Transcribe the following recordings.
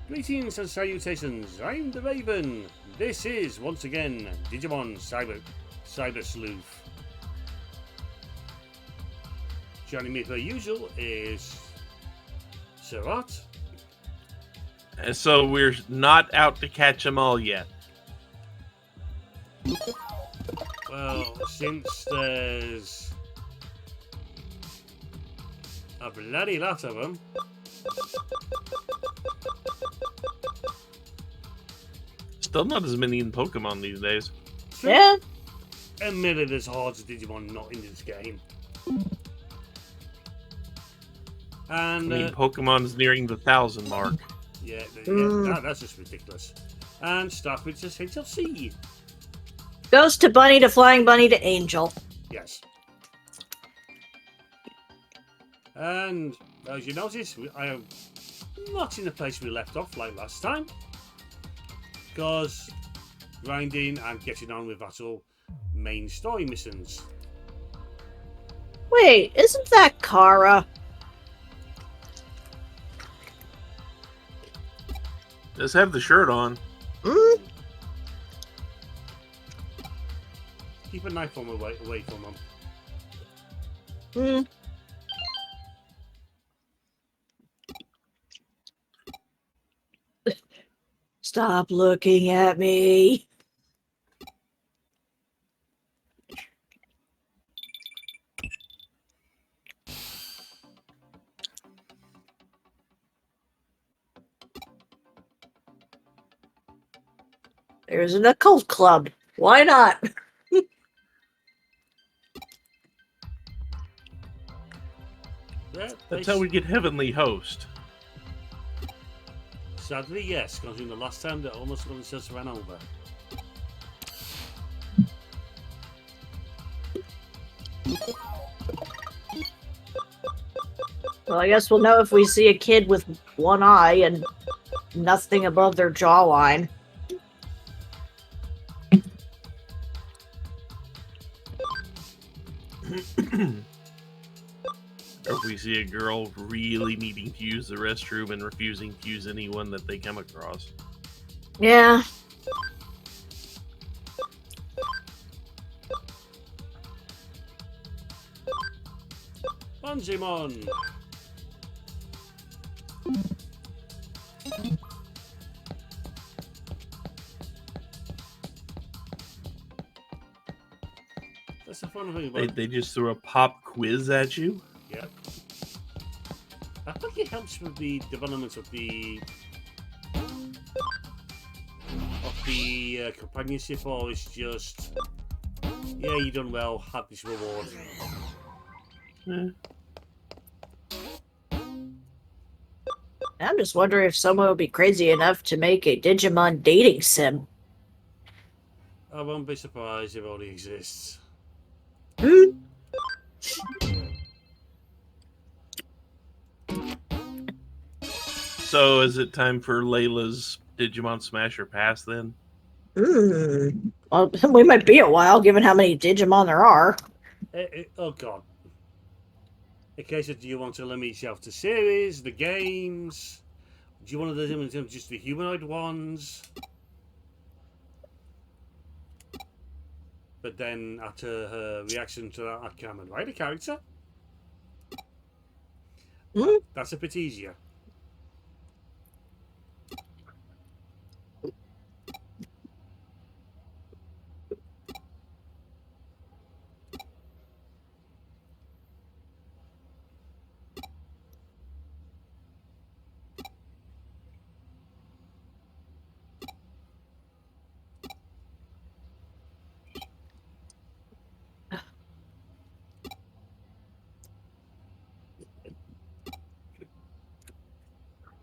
Greetings and salutations, I'm the Raven. This is, once again, Digimon Cyber Sleuth. Joining me per usual is Sarat. So we're not out to catch them all yet. Well, since there's a bloody lot of them. Still not as many in Pokemon these days. Yeah. Admitted there's hordes of Digimon not in this game. And I mean, Pokemon's nearing the 1,000 mark. yeah, that's just ridiculous. And StarprincessHLC. Goes to Bunny to Flying Bunny to Angel. Yes. And as you notice, I am not in the place we left off like last time. Because grinding and getting on with actual main story missions. Wait, isn't that Kara? Does have the shirt on. Hmm? Keep a knife from away from them. Hmm. Stop looking at me. There's an occult club. Why not? Yeah, That's how we get Heavenly Host. Sadly, yes, because in the last time that almost just ran over. Well, I guess we'll know if we see a kid with one eye and nothing above their jawline. Or if we see a girl really needing to use the restroom and refusing to use anyone that they come across. Yeah. Digimon. That's the fun thing about They just throw a pop quiz at you. yeah. I think it helps with the development of the companionship, or it's just yeah, you done well, have this reward. Eh. I'm just wondering if someone would be crazy enough to make a Digimon dating sim. I won't be surprised if it already exists. Hmm? So is it time for Layla's Digimon Smash or Pass then? Well, we might be a while, given how many Digimon there are. Oh god. Okay, so do you want to limit yourself to series, the games? Do you want to limit them just the humanoid ones? But then after her reaction to that, I can't write a character. That's a bit easier.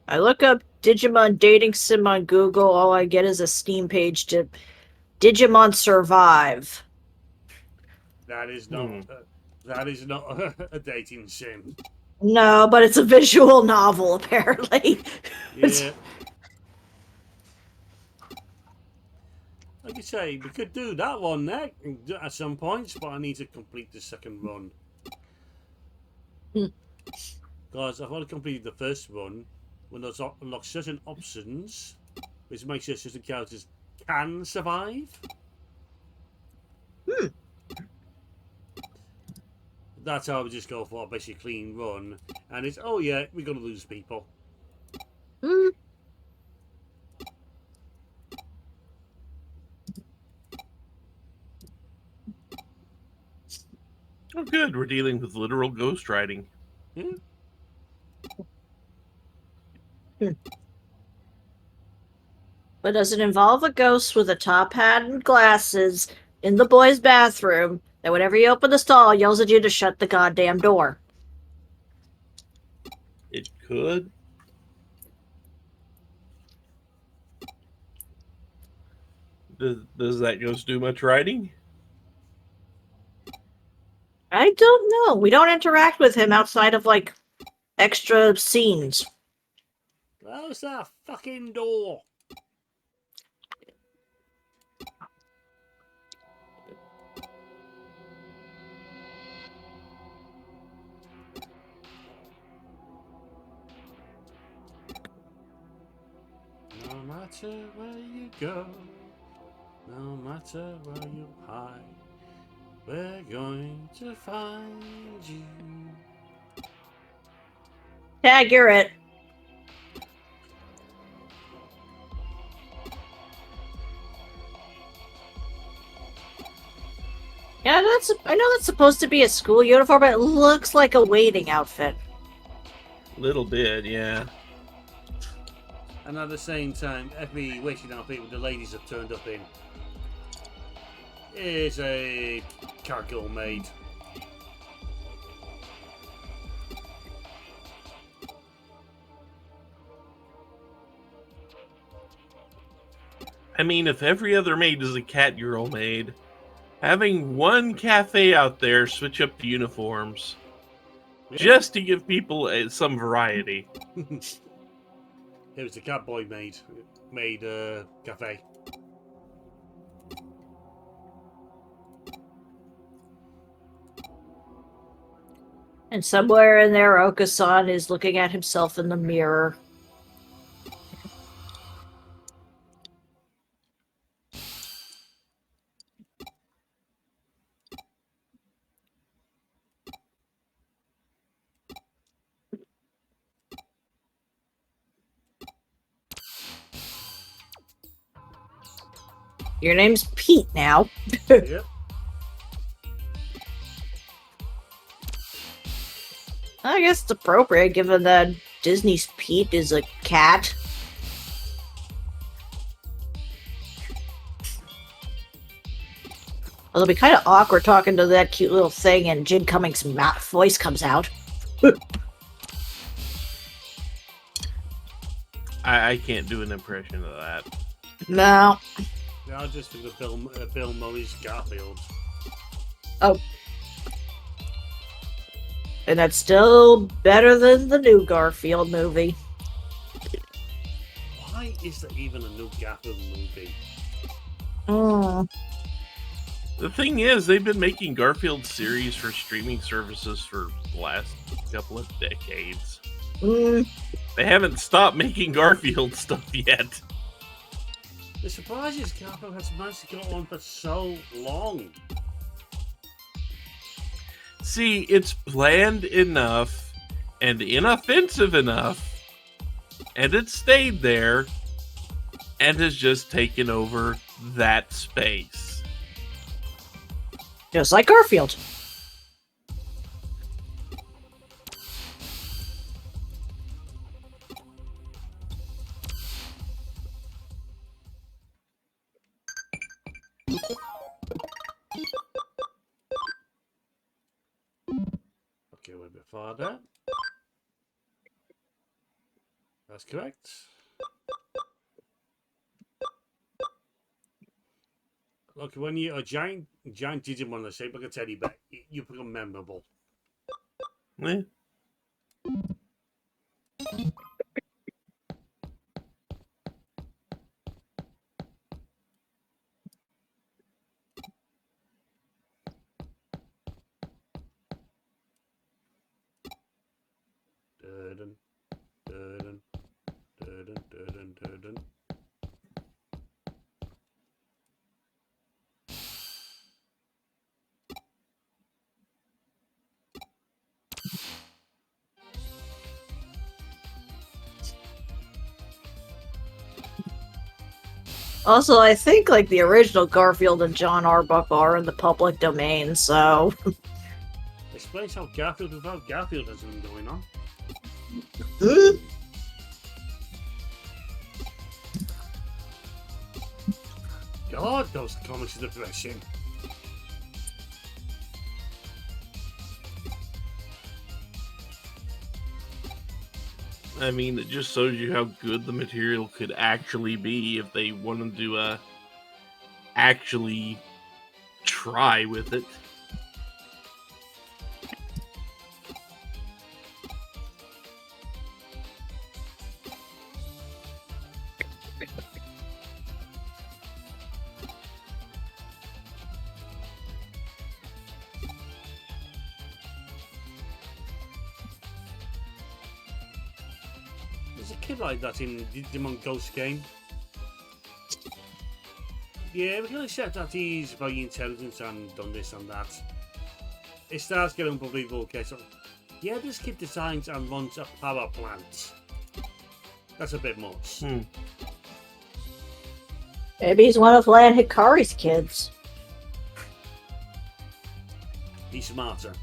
I look up Digimon dating sim on Google, all I get is a Steam page to Digimon Survive. That is not. That is not a dating sim. No, but it's a visual novel, apparently. Yeah. Like you say, we could do that one next at some points, but I need to complete the second run. Because I've already completed the first run, Windows unlock certain options, which makes sure certain characters can survive. That's how we just go for a basically clean run, and it's oh yeah, we're gonna lose people. Hmm. Oh, good. We're dealing with literal ghost riding. Yeah. But does it involve a ghost with a top hat and glasses in the boys' bathroom that whenever you open the stall yells at you to shut the goddamn door? It could. Does that ghost do much riding? I don't know. We don't interact with him outside of, like, extra scenes. Close that fucking door. No matter where you go, no matter where you hide, we're going to find you. Tag, you're it. Yeah, I know that's supposed to be a school uniform, but it looks like a waiting outfit. Little bit, yeah. And at the same time, every waiting outfit the ladies have turned up in is a cargo maid. I mean, if every other maid is a cat girl maid, having one cafe out there switch up the uniforms just to give people some variety. It was the Catboy made cafe. And somewhere in there, Okasan is looking at himself in the mirror. Your name's Pete now. Yep. I guess it's appropriate given that Disney's Pete is a cat. It'll be kind of awkward talking to that cute little thing and Jin Cummings' voice comes out. I can't do an impression of that. No. Yeah, I just think of Bill Murray's Garfield. Oh. And that's still better than the new Garfield movie. Why is there even a new Garfield movie? Mm. The thing is, they've been making Garfield series for streaming services for the last couple of decades. Mm. They haven't stopped making Garfield stuff yet. The surprise is Garfield has managed to go on for so long. See, it's bland enough and inoffensive enough, and it stayed there and has just taken over that space. Just like Garfield. Okay, we're a bit farther. That's correct. Look, when you're a giant Digimon the shape like a teddy bear, you become memorable. Eh. Dun, dun, dun, Also, I think like the original Garfield and John Arbuckle are in the public domain, so Explains how Garfield without Garfield has been going on. God, those comics are depressing. I mean, it just shows you how good the material could actually be if they wanted to actually try with it. There's a kid like that in Digimon Ghost game. Yeah, we can accept that he's very intelligent and done this and that. It starts getting unbelievable. Okay, so yeah, this kid designs and runs a power plant. That's a bit much. maybe he's one of Lan Hikari's kids. He's smarter.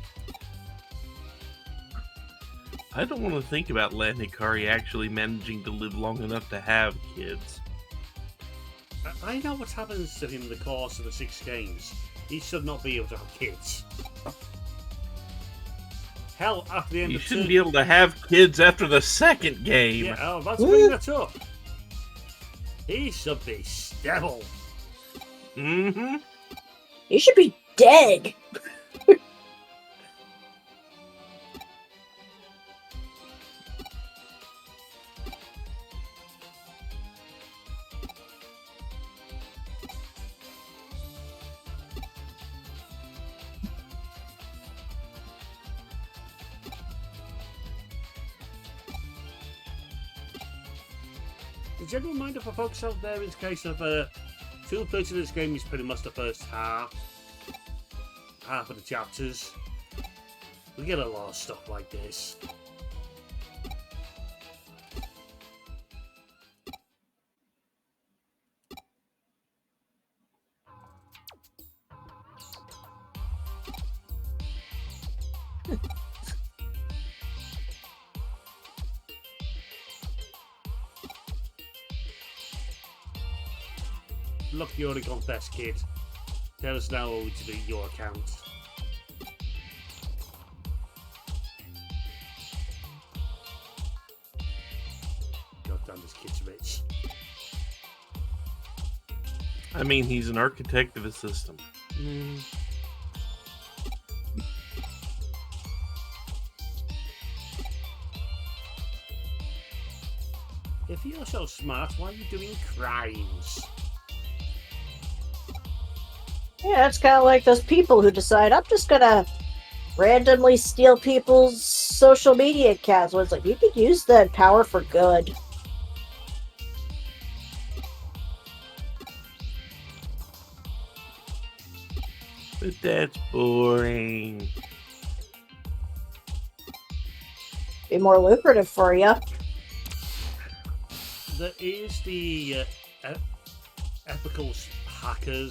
I don't want to think about Lan Hikari actually managing to live long enough to have kids. I know what happens to him in the course of the 6 games. He should not be able to have kids. Hell, after the end You of shouldn't be able to have kids after the second game. Yeah, I was about to bring that up. He should be devil. Mm-hmm. He should be dead. The general mind for folks out there in case of field play to this game is pretty much the first half of the chapters. We get a lot of stuff like this. Look, you already confessed, kid. Tell us now how to delete your account. God damn, this kid's rich. I mean, he's an architect of a system. If you're so smart, why are you doing crimes? Yeah, it's kind of like those people who decide, I'm just gonna randomly steal people's social media accounts. Well, it's like, you could use that power for good. But that's boring. Be more lucrative for you. There is the ethical hacker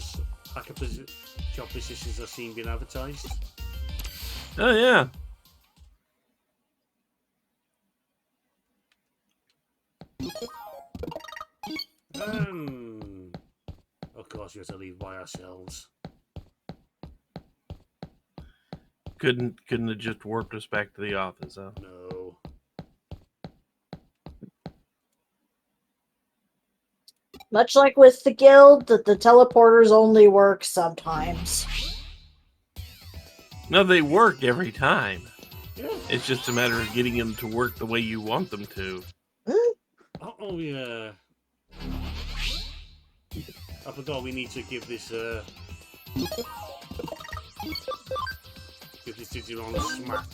job positions I've seen being advertised. Oh, yeah. Of course, we have to leave by ourselves. Couldn't have just warped us back to the office, huh? No. Much like with the guild, that the teleporters only work sometimes. No, they work every time. Yeah. It's just a matter of getting them to work the way you want them to. Oh, yeah. I forgot we need to give this Digimon a smack.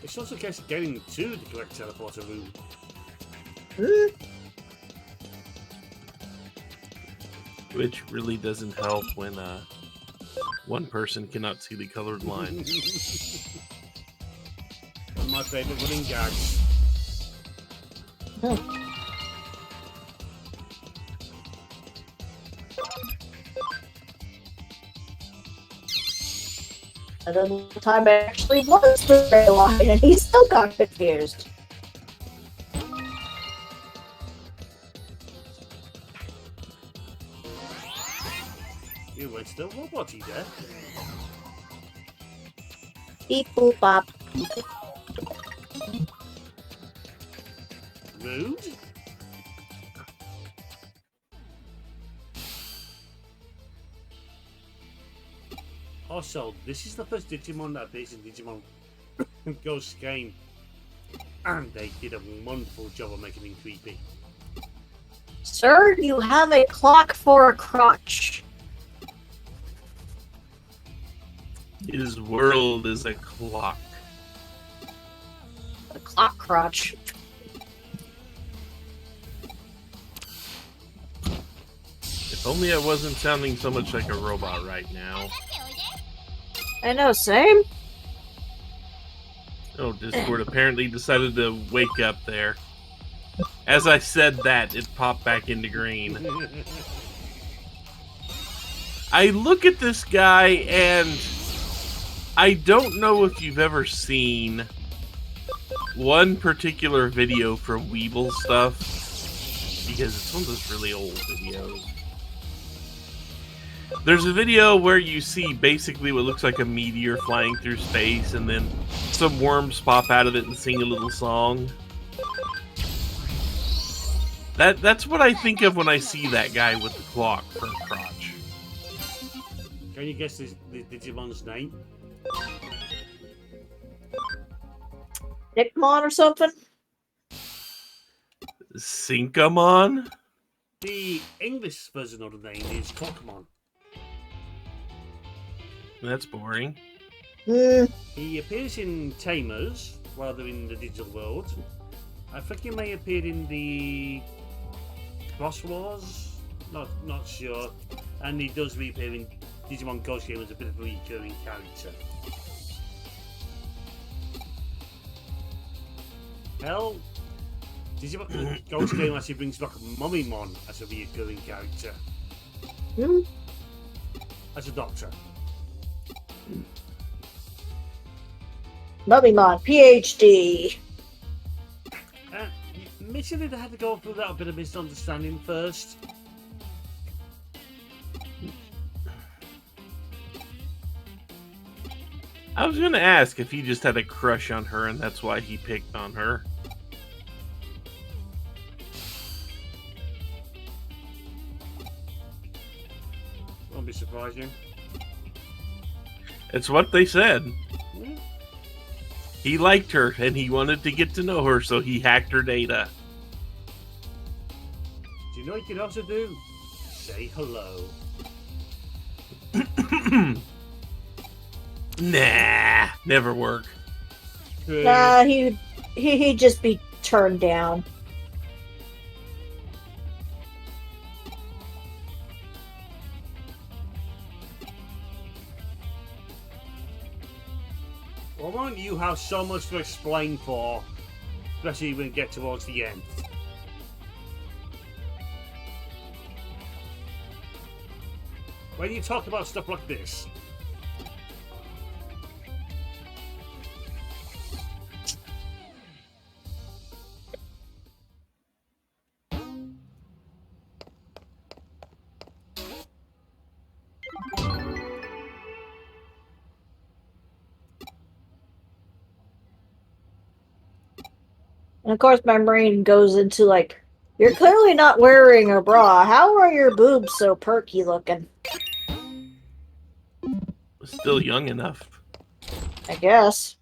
It's also a case of getting to the correct teleporter room. Which really doesn't help when one person cannot see the colored lines. One of my favourite running gags. Hmm. And then the time it actually was the gray line, and he still got confused. You went still roboty there. Beep boop bop. Rude. Also, this is the first Digimon that appears in Digimon Ghost game, and they did a wonderful job of making him creepy. Sir, you have a clock for a crotch. His world is a clock. A clock crotch. If only I wasn't sounding so much like a robot right now. I know, same. Oh, Discord apparently decided to wake up there. As I said that, it popped back into green. I look at this guy and I don't know if you've ever seen one particular video from Weeble Stuff, because it's one of those really old videos. There's a video where you see basically what looks like a meteor flying through space, and then some worms pop out of it and sing a little song. That's what I think of when I see that guy with the clock for a crotch. Can you guess the Digimon's name? Nickmon or something? Synchomon? The English version of the name is Clockmon. That's boring. He appears in Tamers, rather in the digital world. I think he may appear in the Cross Wars, not sure. And he does reappear in Digimon Ghost Game as a bit of a recurring character. Hell, Digimon Ghost Game actually brings back Mummymon as a recurring character. As a doctor. Mummymon, PhD. Admittedly, they had to go through that bit of misunderstanding first. I was gonna ask if he just had a crush on her and that's why he picked on her. Won't be surprising. It's what they said. Yeah. He liked her and he wanted to get to know her, so he hacked her data. Do you know what you could also do? Say hello. Nah, never work. Nah, he'd just be turned down. Well, won't you have so much to explain for, especially when we get towards the end? When you talk about stuff like this. And of course, my brain goes into like, you're clearly not wearing a bra. How are your boobs so perky looking? Still young enough. I guess.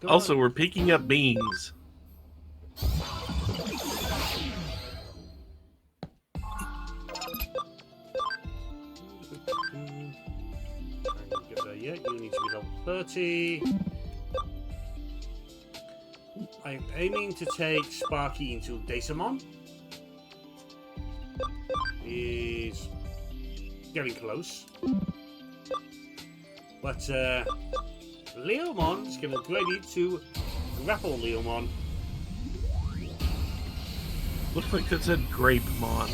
Also, we're picking up beans. Yeah, you need to be level 30. I'm aiming to take Sparky into Dasamon. He's getting close. But Leomon's going to upgrade it to Grapple Leomon. Looks like it said Grapemon.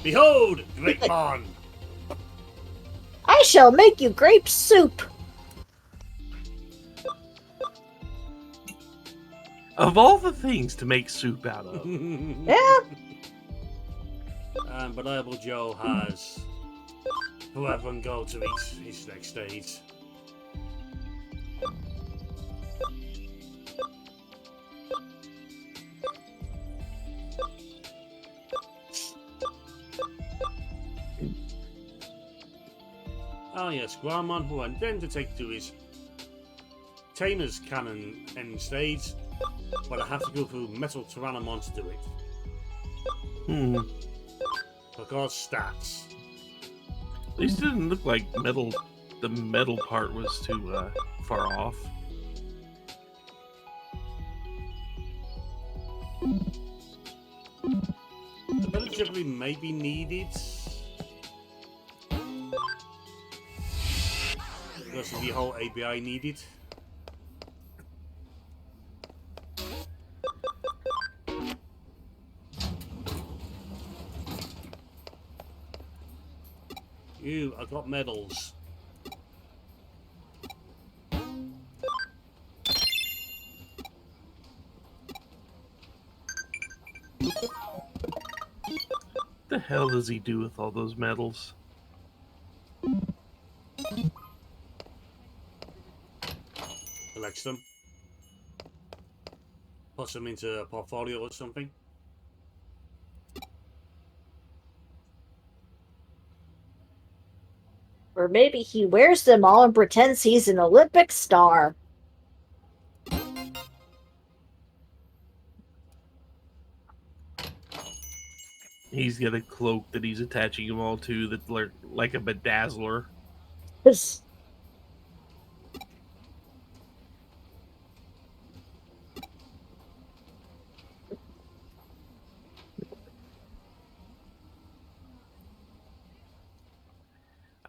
Behold, Grapemon! I shall make you grape soup. Of all the things to make soup out of. Yeah. And Reliable Joe has forever and go to reach his next stage. Oh yes, Guamon, who I intend to take to his Tamer's Cannon end stage, but I have to go through Metal Tyrannomon to do it. Because stats. At least it didn't look like the metal part was too far off. The metal typically may be needed because of the whole ABI needed. Ew, I got medals. What the hell does he do with all those medals? Collects them. Puts them into a portfolio or something. Or maybe he wears them all and pretends he's an Olympic star. He's got a cloak that he's attaching them all to that's like a bedazzler.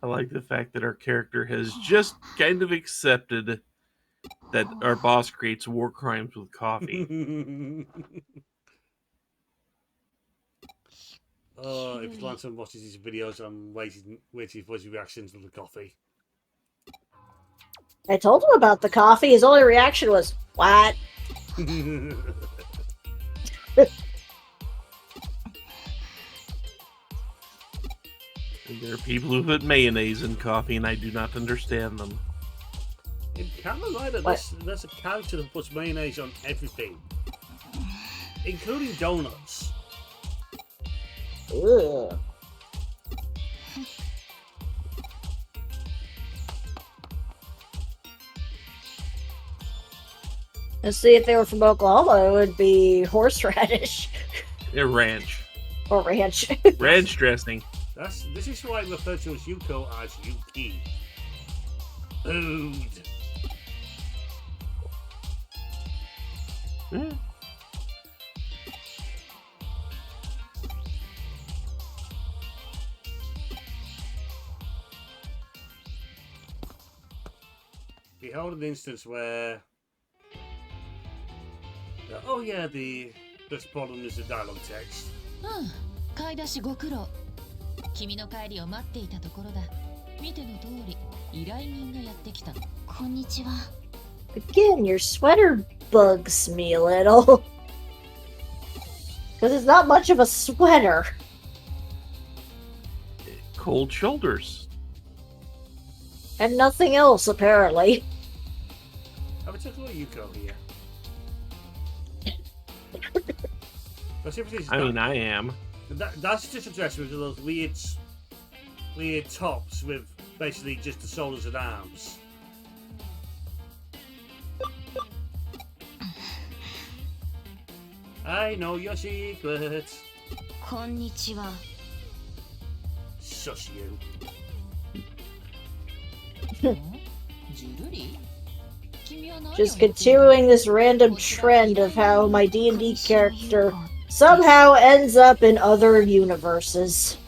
I like the fact that our character has just kind of accepted that our boss creates war crimes with coffee. If Lanson watches his videos, I'm waiting for his reactions to the coffee. I told him about the coffee. His only reaction was, "What?" There are people who put mayonnaise in coffee, and I do not understand them. In Carolina, there's a character that puts mayonnaise on everything, including donuts. Ugh. Let's see, if they were from Oklahoma, it would be horseradish. Ranch. Or ranch. Ranch dressing. This is why I refer to as Yuko as Yuki. Food. Yeah. Behold an instance where... oh yeah, the first problem is the dialogue text. 買い出しご苦労。君の帰りを待っていたところだ。見ての通り、依頼人がやってきた。こんにちは。Again, your sweater bugs me a little. Because it's not much of a sweater. Cold shoulders. And nothing else, apparently. Have a took a look at Yuko here. I mean, I am. That's just a dress with those weird tops with basically just the shoulders and arms. I know your secret. こんにちは。 Shush you. ジュルリ Just continuing this random trend of how my D&D character somehow ends up in other universes.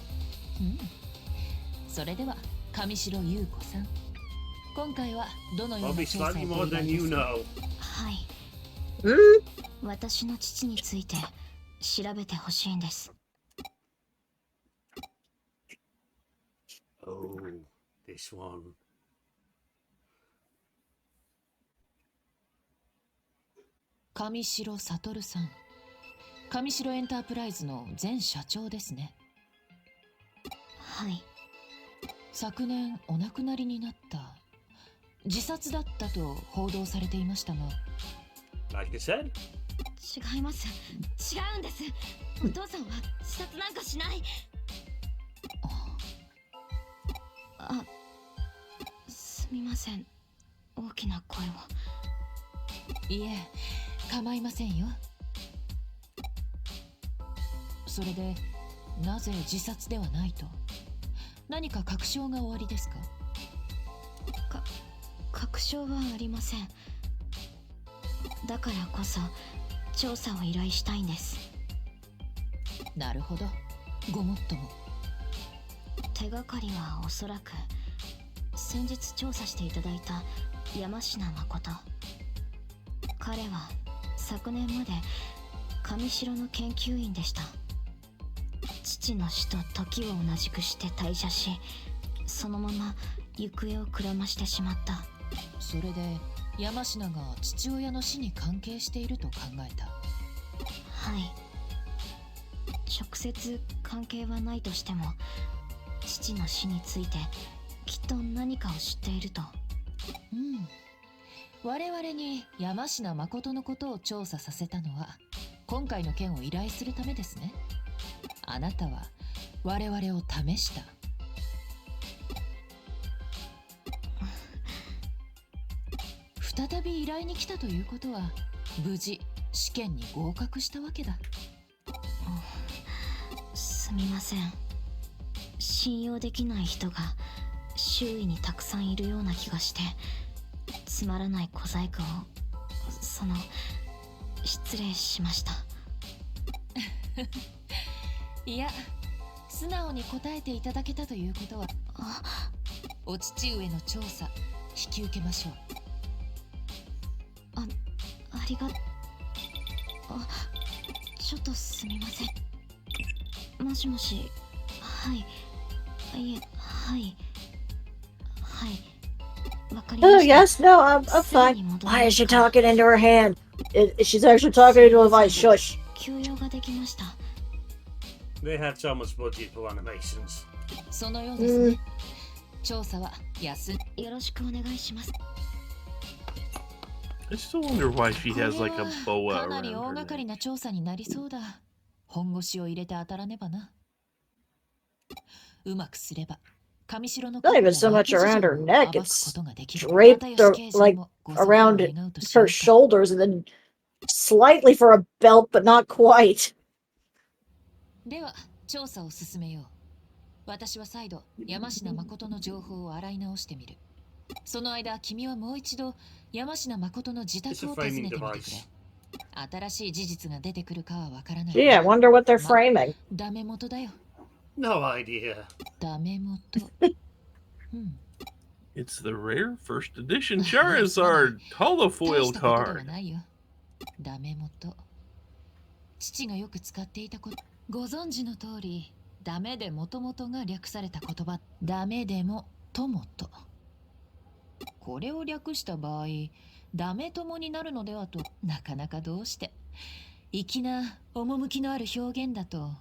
それでは上白優子さん。今回はどのような Probably 調査を slightly ご more 依頼 than で you すか？ know. はい。私の父について調べてほしいんです。Oh, this one. 上白悟さん。上白エンタープライズの前社長ですね。はい。昨年お亡くなりになった。自殺だったと報道されていましたが。Like I said. 違います。違うんです。お父さんは自殺なんかしない。あ、すみません。大きな声を。いえ、構いませんよ。それで、なぜ自殺ではないと？何か確証がおありですか？確証はありません。だからこそ調査を依頼したいんです。なるほど。ごもっとも。手がかりはおそらく先日調査していただいた山科誠。彼は昨年まで上白の研究員でした。父の死と時を同じくして退社し、そのまま行方をくらましてしまった。それで山科が父親の死に関係していると考えた。はい。直接関係はないとしても、父の死についてきっと何かを知っていると。うん。我々に山科誠のことを調査させたのは、今回の件を依頼するためですね。あなたは我々を試した。再び依頼に来たということは、無事試験に合格したわけだ。すみません。信用できない人が周囲にたくさんいるような気がして、つまらない小細工を失礼しました。いや、素直に答えていただけたということは、お父上の調査引き受けましょう。ありがちょっとすみません。もしもし。はい。いえ、はいわかりま Oh, した。 yes, no, I'm fine. Why is she talking into her hand? She's actually talking into a device. Shush. 休養ができました。 They had so much budget for animations. そのようですね。調査は休ん。よろしくお願いします。 I still wonder why she has like a これ boa はかなり around 大 her 掛か neck. りな調査になりそうだ。本腰を入れて当たらねばな。うまくすれば、上白の Not even so much around her neck, it's draped like around her shoulders and then slightly for a belt, but not quite. では、調査を進めよう。私は再度、山科誠の情報を洗い直してみる。その間、君はもう一度、山科誠の自宅を訪ねてみてくれ。新しい事実が出てくるかはわからない。Gee, I wonder what they're framing. ダメ元だよ。No idea. ダメ元。It's the rare first edition Charizard holofoil 大したことでは card. ないよ。ダメ元。父がよく使っていたこと。ご存知の通り、ダメでもともとが略された言葉、ダメでもともと。これを略した場合、ダメともになるのではと、なかなかどうして。粋な趣のある表現だと。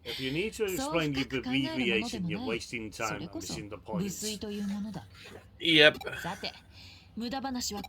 If you need to そう explain 深 the く考えるもので abbreviation, も you're ない。 wasting そ time れ and こそ missing the 無粋 points. というものだ。 Yep. さて、無駄話は。